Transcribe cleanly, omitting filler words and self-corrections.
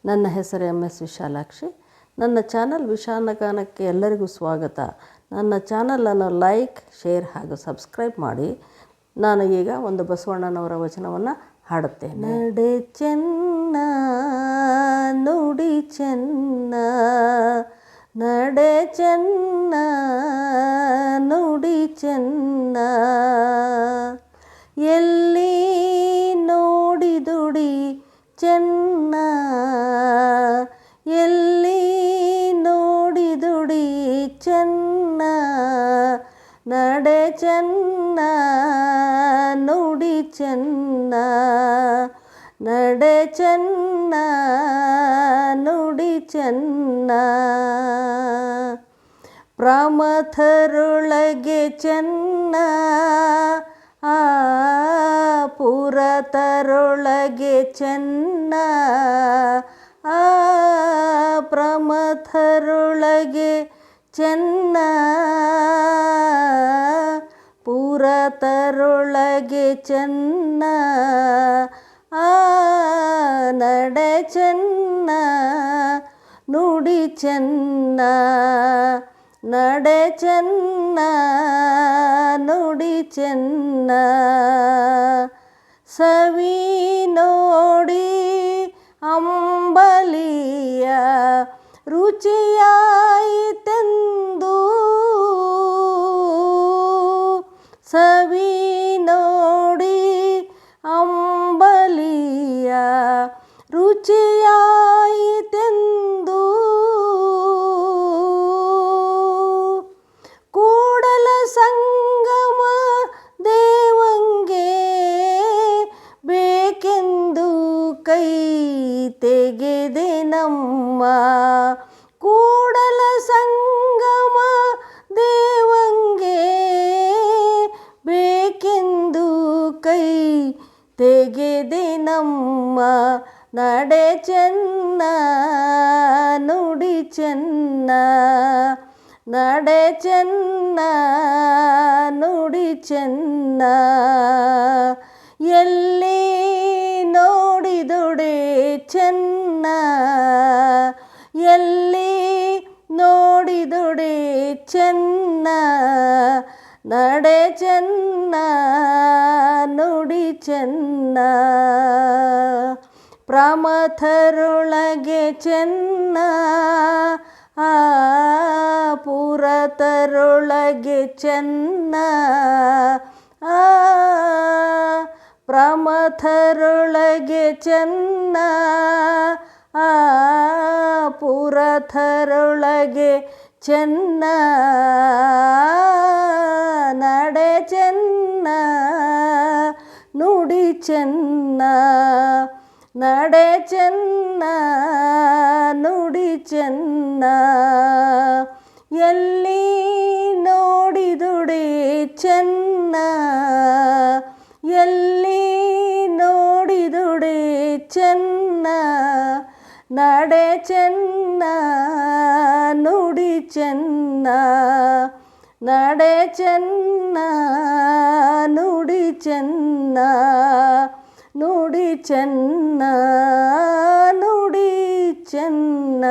ನನ್ನ ಹೆಸರು MS ವಿಶಾಲಾಕ್ಷಿ. ನನ್ನ ಚಾನಲ್ ವಿಶಾಲಗಾನಕ್ಕೆ ಎಲ್ಲರಿಗೂ ಸ್ವಾಗತ. ನನ್ನ ಚಾನಲನ್ನು ಲೈಕ್, ಶೇರ್ ಹಾಗೂ ಸಬ್ಸ್ಕ್ರೈಬ್ ಮಾಡಿ. ನಾನು ಈಗ ಒಂದು ಬಸವಣ್ಣನವರ ವಚನವನ್ನು ಹಾಡುತ್ತೇನೆ. ನಡೆ ಚೆನ್ನ ನುಡಿ ಚೆನ್ನ, ನಡೆ ಚೆನ್ನ ನುಡಿ ಚೆನ್ನ, ಎಲ್ಲಿ ನೋಡಿದುಡಿ ಚೆನ್ನ, ಎಲ್ಲಿ ನೋಡಿದುಡಿ ಚೆನ್ನ, ನಡೆ ಚೆನ್ನ ನುಡಿ ಚೆನ್ನ, ನಡೆ ಚೆನ್ನ ನುಡಿ ಚೆನ್ನ. ಪ್ರಮಥರೊಳಗೆ ಚೆನ್ನ, ಪುರತರೊಳಗೆ ಚೆನ್ನ, ಪ್ರಮಥರೊಳಗೆ ಚೆನ್ನ, ಪುರತರೊಳಗೆ ಚೆನ್ನ, ನಡೆ ಚೆನ್ನ ನುಡಿ ಚೆನ್ನ, ನಡೆ ಚೆನ್ನ ನುಡಿ ಚೆನ್ನ. ಸವಿ ನೋಡಿ ಅಂಬಲಿಯ ರುಚಿಯಾಯಿತೆಂದು, ಸವಿ ನೋಡಿ ಅಂಬಲಿಯ ರುಚಿಯಾಯಿತೆಂದು, ಕೂಡಲ ಸಂಗಮ ದೇವಂಗೆ ಬೇಕೆಂದು ಕೈ ತೆಗೆದೆ ನಮ್ಮ, ಕೂಡಲ ಸಂಗಮ ದೇವಂಗೆ ಬೇಕೆಂದು ಕೈ ತೆಗೆದೆ ನಮ್ಮ, ನಡೆ ಚೆನ್ನ ನುಡಿ ಚೆನ್ನ, ನಡೆ ಚೆನ್ನ ನುಡಿ ಚೆನ್ನ, ಎಲ್ಲಿ ನೋಡಿದುಡೆ ಚೆನ್ನ, ಎಲ್ಲಿ ನೋಡಿದುಡೆ ಚೆನ್ನ, ನಡೆ ಚೆನ್ನ ನುಡಿ ಚೆನ್ನ. ಪ್ರಮಥರೊಳಗೆ ಚೆನ್ನ, ಪುರತರೊಳಗೆ ಚೆನ್ನ, ಪ್ರಮಥರೊಳಗೆ ಚೆನ್ನ, ಪುರತರೊಳಗೆ ಚೆನ್ನ, ನಡೆ ಚೆನ್ನ ನುಡಿ ಚೆನ್ನ, ನಡೆ ಚೆನ್ನ ನುಡಿ ಚೆನ್ನ. ಎಲ್ಲಿ ನೋಡಿದುಡೆ ಚೆನ್ನ, ಎಲ್ಲಿ ನೋಡಿದುಡೆ ಚೆನ್ನ, ನಡೆ ಚೆನ್ನ ನುಡಿ ಚೆನ್ನ, ನಡೆ ಚೆನ್ನ ನುಡಿ ಚೆನ್ನ, ನುಡಿ ಚೆನ್ನ ನುಡಿ ಚೆನ್ನ.